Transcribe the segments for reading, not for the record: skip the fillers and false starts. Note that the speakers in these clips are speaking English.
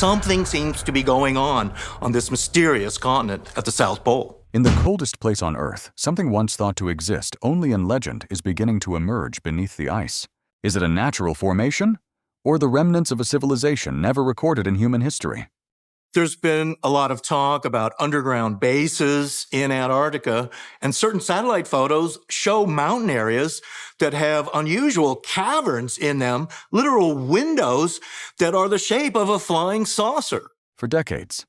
something seems to be going on this mysterious continent at the South Pole. In the coldest place on Earth, something once thought to exist only in legend is beginning to emerge beneath the ice. Is it a natural formation, or the remnants of a civilization never recorded in human history? There's been a lot of talk about underground bases in Antarctica, and certain satellite photos show mountain areas that have unusual caverns in them, literal windows that are the shape of a flying saucer. For decades,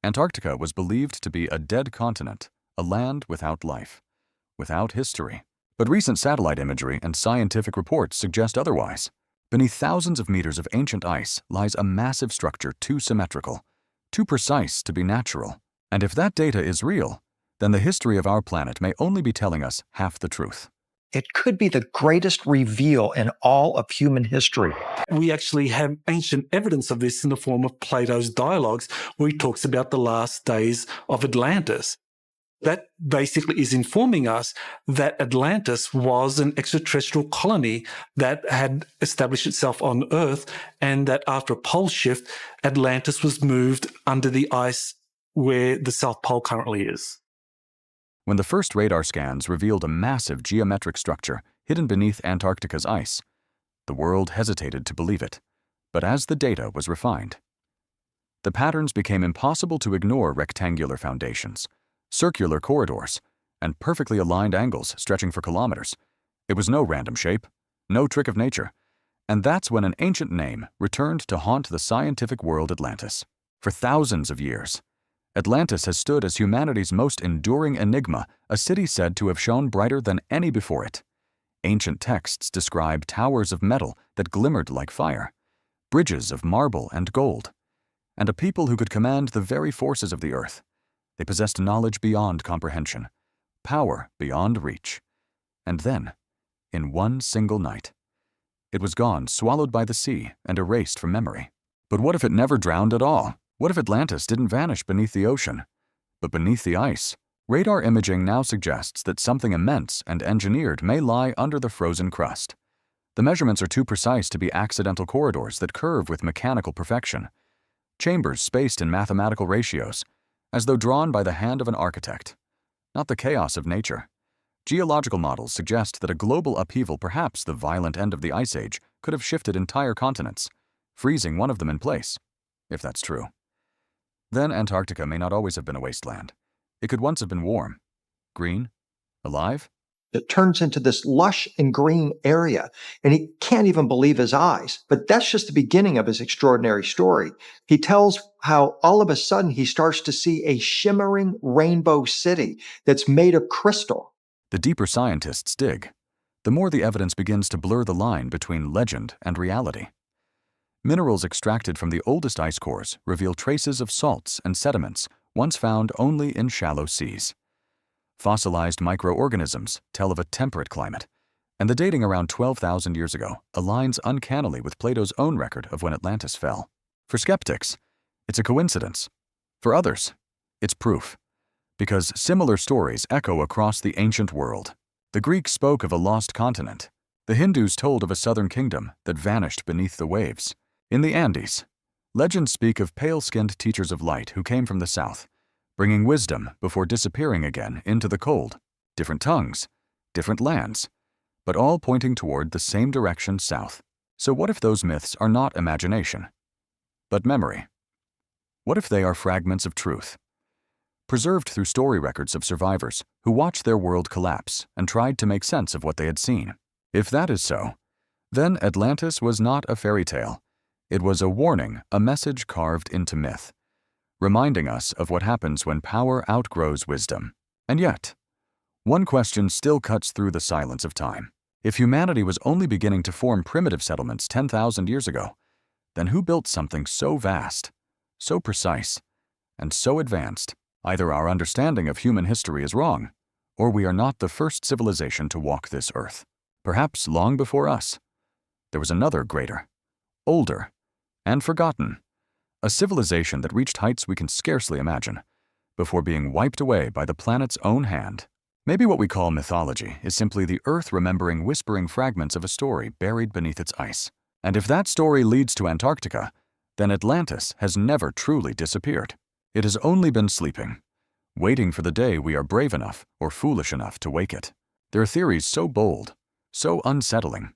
Antarctica was believed to be a dead continent, a land without life, without history. But recent satellite imagery and scientific reports suggest otherwise. Beneath thousands of meters of ancient ice lies a massive structure too symmetrical, too precise to be natural. And if that data is real, then the history of our planet may only be telling us half the truth. It could be the greatest reveal in all of human history. We actually have ancient evidence of this in the form of Plato's dialogues, where he talks about the last days of Atlantis. That basically is informing us that Atlantis was an extraterrestrial colony that had established itself on Earth, and that after a pole shift, Atlantis was moved under the ice where the South Pole currently is. When the first radar scans revealed a massive geometric structure hidden beneath Antarctica's ice, the world hesitated to believe it. But as the data was refined, the patterns became impossible to ignore: rectangular foundations, circular corridors, and perfectly aligned angles stretching for kilometers. It was no random shape, no trick of nature. And that's when an ancient name returned to haunt the scientific world: Atlantis. For thousands of years, Atlantis has stood as humanity's most enduring enigma, a city said to have shone brighter than any before it. Ancient texts describe towers of metal that glimmered like fire, bridges of marble and gold, and a people who could command the very forces of the earth. They possessed knowledge beyond comprehension, power beyond reach. And then, in one single night, it was gone, swallowed by the sea and erased from memory. But what if it never drowned at all? What if Atlantis didn't vanish beneath the ocean, but beneath the ice? Radar imaging now suggests that something immense and engineered may lie under the frozen crust. The measurements are too precise to be accidental corridors that curve with mechanical perfection, chambers spaced in mathematical ratios, as though drawn by the hand of an architect, not the chaos of nature. Geological models suggest that a global upheaval, perhaps the violent end of the Ice Age, could have shifted entire continents, freezing one of them in place, if that's true. Then Antarctica may not always have been a wasteland. It could once have been warm, green, alive. It turns into this lush and green area, and he can't even believe his eyes. But that's just the beginning of his extraordinary story. He tells how all of a sudden he starts to see a shimmering rainbow city that's made of crystal. The deeper scientists dig, the more the evidence begins to blur the line between legend and reality. Minerals extracted from the oldest ice cores reveal traces of salts and sediments once found only in shallow seas. Fossilized microorganisms tell of a temperate climate, and the dating around 12,000 years ago aligns uncannily with Plato's own record of when Atlantis fell. For skeptics, it's a coincidence. For others, it's proof, because similar stories echo across the ancient world. The Greeks spoke of a lost continent. The Hindus told of a southern kingdom that vanished beneath the waves. In the Andes, legends speak of pale-skinned teachers of light who came from the south, bringing wisdom before disappearing again into the cold. Different tongues, different lands, but all pointing toward the same direction, south. So what if those myths are not imagination, but memory? What if they are fragments of truth, preserved through story records of survivors who watched their world collapse and tried to make sense of what they had seen? If that is so, then Atlantis was not a fairy tale. It was a warning, a message carved into myth, reminding us of what happens when power outgrows wisdom. And yet, one question still cuts through the silence of time. If humanity was only beginning to form primitive settlements 10,000 years ago, then who built something so vast, so precise, and so advanced? Either our understanding of human history is wrong, or we are not the first civilization to walk this earth. Perhaps long before us, there was another greater, older, and forgotten, a civilization that reached heights we can scarcely imagine, before being wiped away by the planet's own hand. Maybe what we call mythology is simply the Earth remembering whispering fragments of a story buried beneath its ice. And if that story leads to Antarctica, then Atlantis has never truly disappeared. It has only been sleeping, waiting for the day we are brave enough or foolish enough to wake it. There are theories so bold, so unsettling,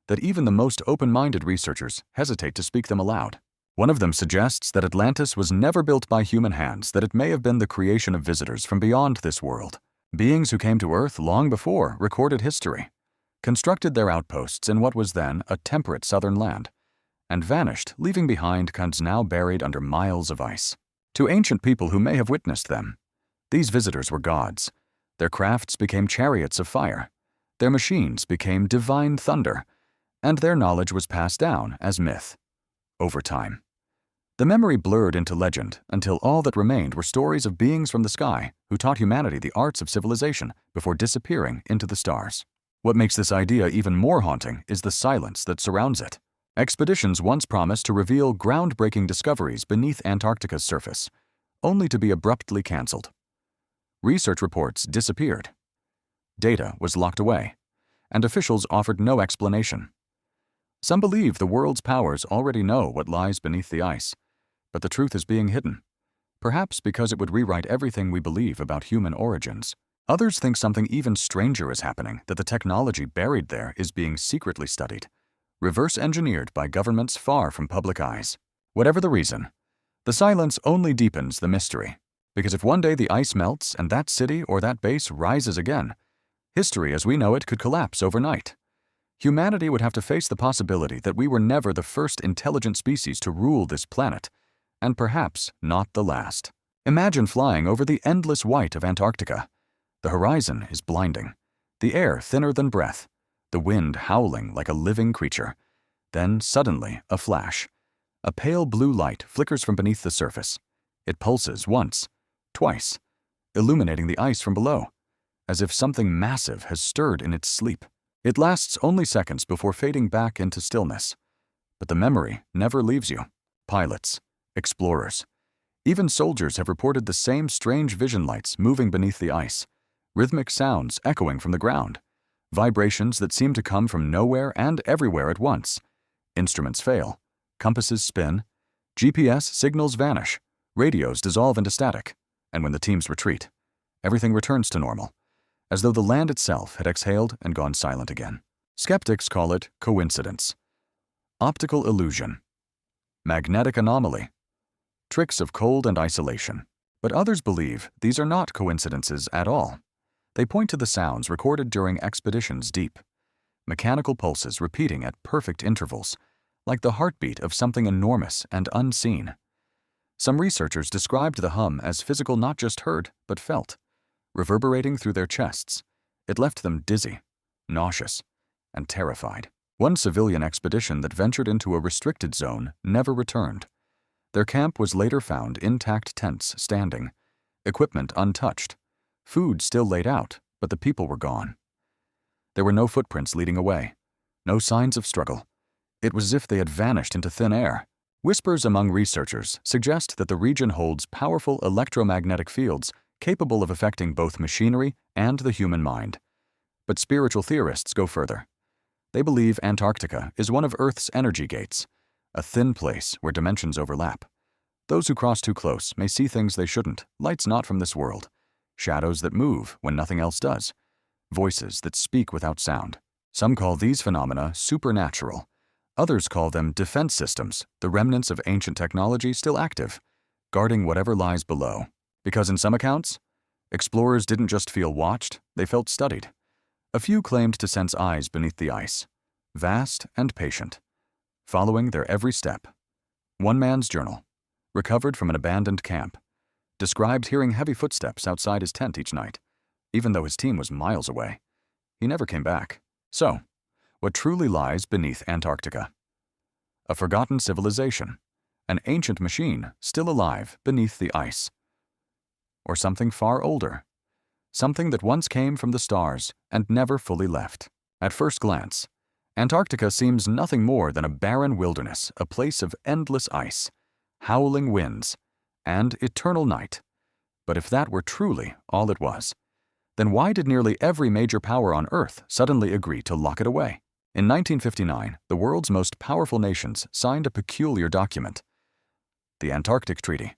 that even the most open-minded researchers hesitate to speak them aloud. One of them suggests that Atlantis was never built by human hands, that it may have been the creation of visitors from beyond this world, beings who came to Earth long before recorded history, constructed their outposts in what was then a temperate southern land, and vanished, leaving behind kinds now buried under miles of ice. To ancient people who may have witnessed them, these visitors were gods. Their crafts became chariots of fire, their machines became divine thunder, and their knowledge was passed down as myth. Over time, the memory blurred into legend until all that remained were stories of beings from the sky who taught humanity the arts of civilization before disappearing into the stars. What makes this idea even more haunting is the silence that surrounds it. Expeditions once promised to reveal groundbreaking discoveries beneath Antarctica's surface, only to be abruptly canceled. Research reports disappeared. Data was locked away, and officials offered no explanation. Some believe the world's powers already know what lies beneath the ice, but the truth is being hidden, perhaps because it would rewrite everything we believe about human origins. Others think something even stranger is happening, that the technology buried there is being secretly studied, reverse-engineered by governments far from public eyes. Whatever the reason, the silence only deepens the mystery, because if one day the ice melts and that city or that base rises again, history as we know it could collapse overnight. Humanity would have to face the possibility that we were never the first intelligent species to rule this planet, and perhaps not the last. Imagine flying over the endless white of Antarctica. The horizon is blinding, the air thinner than breath, the wind howling like a living creature. Then suddenly, a flash. A pale blue light flickers from beneath the surface. It pulses once, twice, illuminating the ice from below, as if something massive has stirred in its sleep. It lasts only seconds before fading back into stillness. But the memory never leaves you. Pilots, explorers, even soldiers have reported the same strange vision lights moving beneath the ice, rhythmic sounds echoing from the ground, vibrations that seem to come from nowhere and everywhere at once. Instruments fail, compasses spin, GPS signals vanish, radios dissolve into static, and when the teams retreat, everything returns to normal, as though the land itself had exhaled and gone silent again. Skeptics call it coincidence, optical illusion, magnetic anomaly, tricks of cold and isolation. But others believe these are not coincidences at all. They point to the sounds recorded during expeditions deep, mechanical pulses repeating at perfect intervals, like the heartbeat of something enormous and unseen. Some researchers described the hum as physical, not just heard, but felt. Reverberating through their chests, it left them dizzy, nauseous, and terrified. One civilian expedition that ventured into a restricted zone never returned. Their camp was later found intact tents standing, equipment untouched, food still laid out, but the people were gone. There were no footprints leading away, no signs of struggle. It was as if they had vanished into thin air. Whispers among researchers suggest that the region holds powerful electromagnetic fields capable of affecting both machinery and the human mind. But spiritual theorists go further. They believe Antarctica is one of Earth's energy gates, a thin place where dimensions overlap. Those who cross too close may see things they shouldn't, lights not from this world, shadows that move when nothing else does, voices that speak without sound. Some call these phenomena supernatural. Others call them defense systems, the remnants of ancient technology still active, guarding whatever lies below. Because in some accounts, explorers didn't just feel watched, they felt studied. A few claimed to sense eyes beneath the ice, vast and patient, following their every step. One man's journal, recovered from an abandoned camp, described hearing heavy footsteps outside his tent each night, even though his team was miles away. He never came back. So, what truly lies beneath Antarctica? A forgotten civilization, an ancient machine still alive beneath the ice. Or something far older, something that once came from the stars and never fully left. At first glance, Antarctica seems nothing more than a barren wilderness, a place of endless ice, howling winds, and eternal night. But if that were truly all it was, then why did nearly every major power on Earth suddenly agree to lock it away? In 1959, the world's most powerful nations signed a peculiar document, the Antarctic Treaty.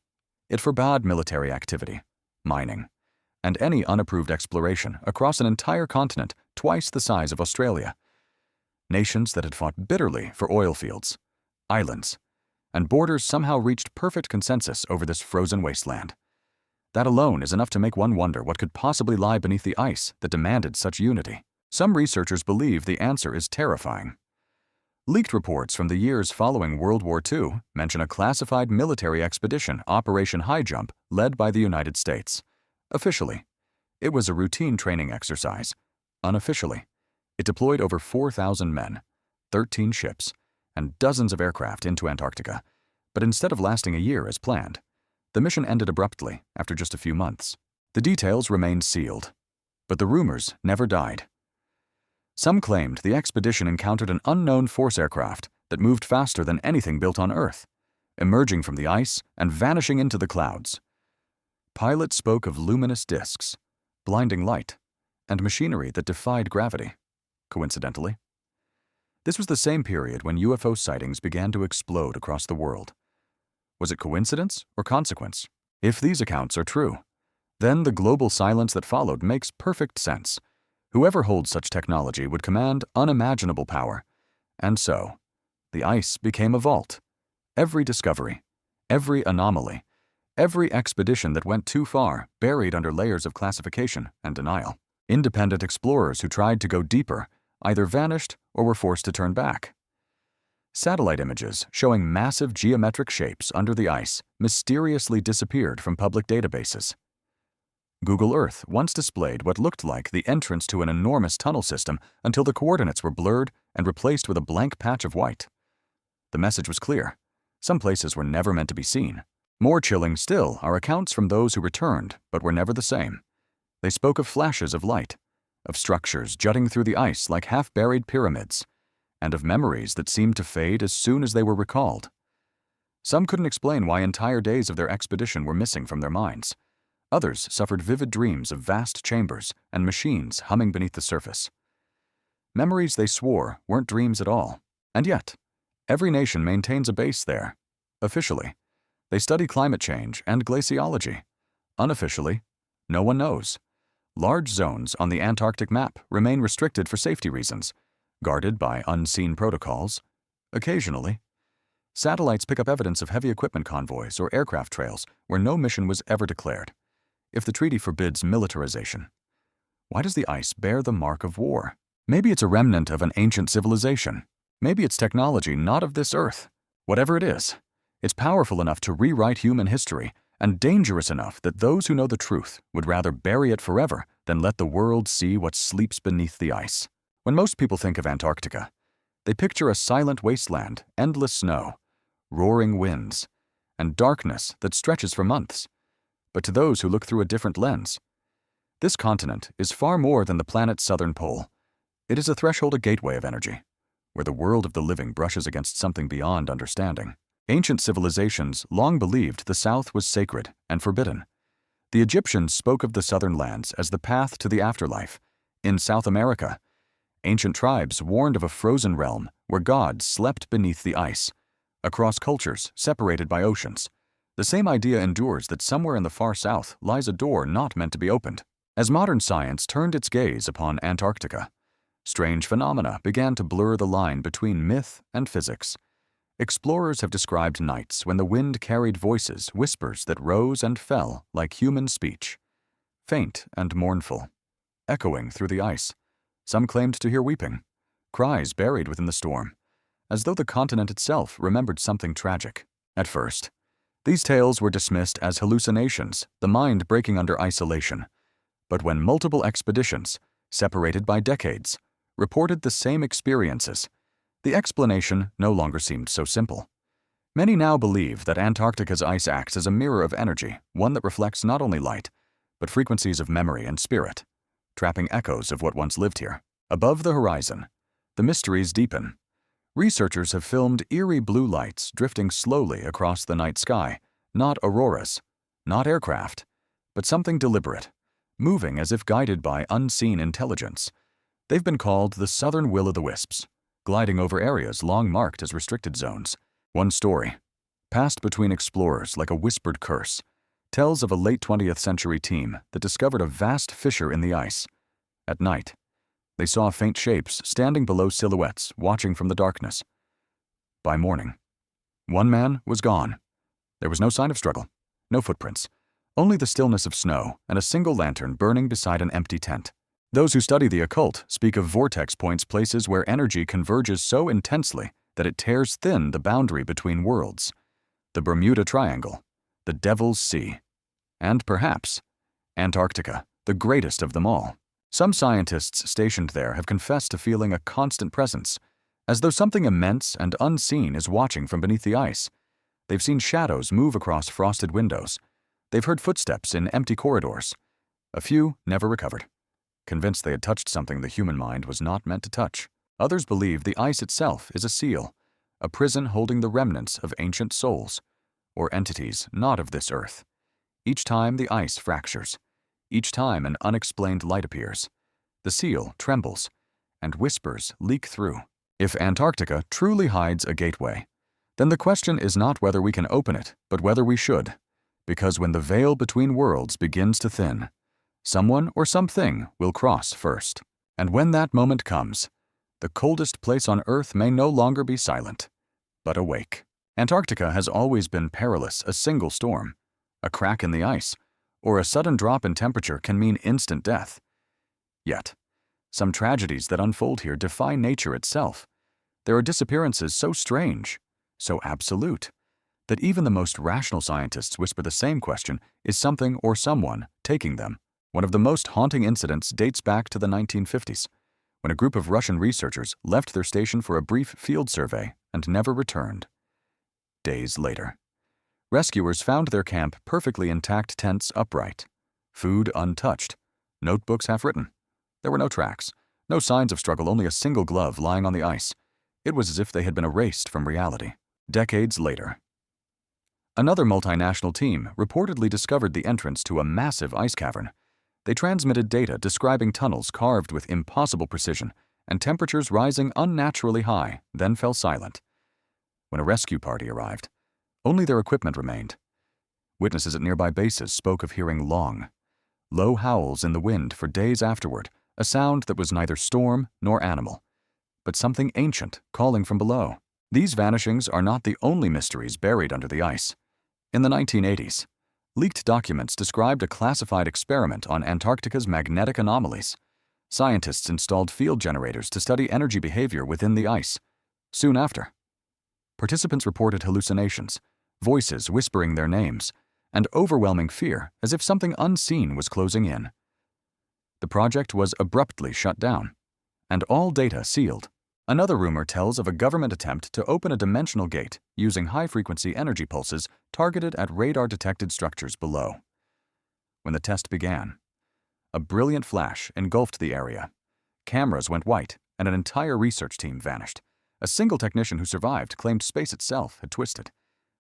It forbade military activity, mining, and any unapproved exploration across an entire continent twice the size of Australia. Nations that had fought bitterly for oil fields, islands, and borders somehow reached perfect consensus over this frozen wasteland. That alone is enough to make one wonder what could possibly lie beneath the ice that demanded such unity. Some researchers believe the answer is terrifying. Leaked reports from the years following World War II mention a classified military expedition, Operation High Jump, led by the United States. Officially, it was a routine training exercise. Unofficially, it deployed over 4,000 men, 13 ships, and dozens of aircraft into Antarctica. But instead of lasting a year as planned, the mission ended abruptly after just a few months. The details remained sealed, but the rumors never died. Some claimed the expedition encountered an unknown force aircraft that moved faster than anything built on Earth, emerging from the ice and vanishing into the clouds. Pilots spoke of luminous disks, blinding light, and machinery that defied gravity, coincidentally. This was the same period when UFO sightings began to explode across the world. Was it coincidence or consequence? If these accounts are true, then the global silence that followed makes perfect sense. Whoever holds such technology would command unimaginable power. And so, the ice became a vault. Every discovery, every anomaly, every expedition that went too far buried under layers of classification and denial. Independent explorers who tried to go deeper either vanished or were forced to turn back. Satellite images showing massive geometric shapes under the ice mysteriously disappeared from public databases. Google Earth once displayed what looked like the entrance to an enormous tunnel system until the coordinates were blurred and replaced with a blank patch of white. The message was clear. Some places were never meant to be seen. More chilling still are accounts from those who returned but were never the same. They spoke of flashes of light, of structures jutting through the ice like half-buried pyramids, and of memories that seemed to fade as soon as they were recalled. Some couldn't explain why entire days of their expedition were missing from their minds. Others suffered vivid dreams of vast chambers and machines humming beneath the surface. Memories they swore weren't dreams at all. And yet, every nation maintains a base there. Officially, they study climate change and glaciology. Unofficially, no one knows. Large zones on the Antarctic map remain restricted for safety reasons, guarded by unseen protocols. Occasionally, satellites pick up evidence of heavy equipment convoys or aircraft trails where no mission was ever declared. If the treaty forbids militarization, why does the ice bear the mark of war? Maybe it's a remnant of an ancient civilization. Maybe it's technology not of this Earth. Whatever it is, it's powerful enough to rewrite human history and dangerous enough that those who know the truth would rather bury it forever than let the world see what sleeps beneath the ice. When most people think of Antarctica, they picture a silent wasteland, endless snow, roaring winds, and darkness that stretches for months. But to those who look through a different lens, this continent is far more than the planet's southern pole. It is a threshold, a gateway of energy, where the world of the living brushes against something beyond understanding. Ancient civilizations long believed the South was sacred and forbidden. The Egyptians spoke of the southern lands as the path to the afterlife. In South America, ancient tribes warned of a frozen realm where gods slept beneath the ice. Across cultures separated by oceans, the same idea endures that somewhere in the far south lies a door not meant to be opened. As modern science turned its gaze upon Antarctica, strange phenomena began to blur the line between myth and physics. Explorers have described nights when the wind carried voices, whispers that rose and fell like human speech, faint and mournful, echoing through the ice. Some claimed to hear weeping, cries buried within the storm, as though the continent itself remembered something tragic. At first, these tales were dismissed as hallucinations, the mind breaking under isolation. But when multiple expeditions, separated by decades, reported the same experiences, the explanation no longer seemed so simple. Many now believe that Antarctica's ice acts as a mirror of energy, one that reflects not only light, but frequencies of memory and spirit, trapping echoes of what once lived here. Above the horizon, the mysteries deepen. Researchers have filmed eerie blue lights drifting slowly across the night sky, not auroras, not aircraft, but something deliberate, moving as if guided by unseen intelligence. They've been called the Southern Will-o'-the-Wisps, gliding over areas long marked as restricted zones. One story, passed between explorers like a whispered curse, tells of a late 20th century team that discovered a vast fissure in the ice. At night, they saw faint shapes standing below silhouettes, watching from the darkness. By morning, one man was gone. There was no sign of struggle, no footprints, only the stillness of snow and a single lantern burning beside an empty tent. Those who study the occult speak of vortex points, places where energy converges so intensely that it tears thin the boundary between worlds. The Bermuda Triangle, the Devil's Sea, and perhaps Antarctica, the greatest of them all. Some scientists stationed there have confessed to feeling a constant presence, as though something immense and unseen is watching from beneath the ice. They've seen shadows move across frosted windows. They've heard footsteps in empty corridors. A few never recovered, convinced they had touched something the human mind was not meant to touch. Others believe the ice itself is a seal, a prison holding the remnants of ancient souls, or entities not of this earth. Each time the ice fractures, each time an unexplained light appears, the seal trembles, and whispers leak through. If Antarctica truly hides a gateway, then the question is not whether we can open it, but whether we should. Because when the veil between worlds begins to thin, someone or something will cross first. And when that moment comes, the coldest place on Earth may no longer be silent, but awake. Antarctica has always been perilous. A single storm, a crack in the ice, or a sudden drop in temperature can mean instant death. Yet, some tragedies that unfold here defy nature itself. There are disappearances so strange, so absolute, that even the most rational scientists whisper the same question: is something or someone taking them? One of the most haunting incidents dates back to the 1950s, when a group of Russian researchers left their station for a brief field survey and never returned. Days later, rescuers found their camp perfectly intact, tents upright, food untouched, notebooks half-written. There were no tracks, no signs of struggle, only a single glove lying on the ice. It was as if they had been erased from reality. Decades later, another multinational team reportedly discovered the entrance to a massive ice cavern. They transmitted data describing tunnels carved with impossible precision and temperatures rising unnaturally high, then fell silent. When a rescue party arrived, only their equipment remained. Witnesses at nearby bases spoke of hearing long, low howls in the wind for days afterward, a sound that was neither storm nor animal, but something ancient calling from below. These vanishings are not the only mysteries buried under the ice. In the 1980s, leaked documents described a classified experiment on Antarctica's magnetic anomalies. Scientists installed field generators to study energy behavior within the ice. Soon after, participants reported hallucinations, voices whispering their names, and overwhelming fear as if something unseen was closing in. The project was abruptly shut down, and all data sealed. Another rumor tells of a government attempt to open a dimensional gate using high-frequency energy pulses targeted at radar-detected structures below. When the test began, a brilliant flash engulfed the area. Cameras went white, and an entire research team vanished. A single technician who survived claimed space itself had twisted,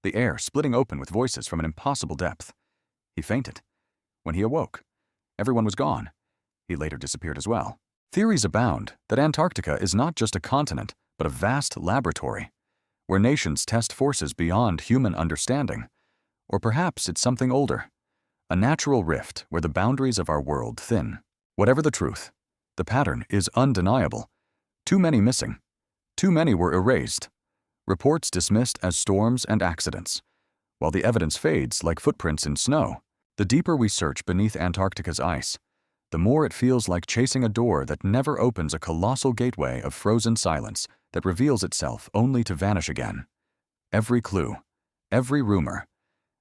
the air splitting open with voices from an impossible depth. He fainted. When he awoke, everyone was gone. He later disappeared as well. Theories abound that Antarctica is not just a continent, but a vast laboratory, where nations test forces beyond human understanding. Or perhaps it's something older, a natural rift where the boundaries of our world thin. Whatever the truth, the pattern is undeniable. Too many missing. Too many were erased. Reports dismissed as storms and accidents. While the evidence fades like footprints in snow, the deeper we search beneath Antarctica's ice, the more it feels like chasing a door that never opens, a colossal gateway of frozen silence that reveals itself only to vanish again. Every clue, every rumor,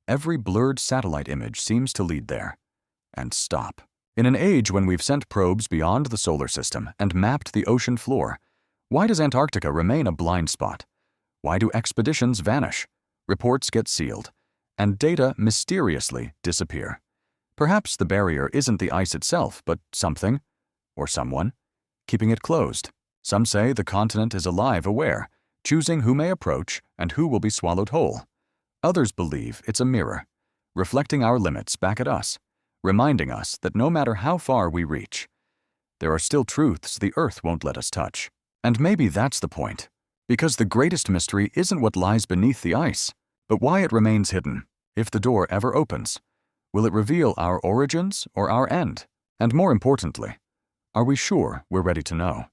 every blurred satellite image seems to lead there and stop. In an age when we've sent probes beyond the solar system and mapped the ocean floor, why does Antarctica remain a blind spot? Why do expeditions vanish, reports get sealed, and data mysteriously disappear? Perhaps the barrier isn't the ice itself, but something, or someone, keeping it closed. Some say the continent is alive, aware, choosing who may approach and who will be swallowed whole. Others believe it's a mirror, reflecting our limits back at us, reminding us that no matter how far we reach, there are still truths the Earth won't let us touch. And maybe that's the point, because the greatest mystery isn't what lies beneath the ice, But why it remains hidden, if the door ever opens? Will it reveal our origins or our end? And more importantly, are we sure we're ready to know?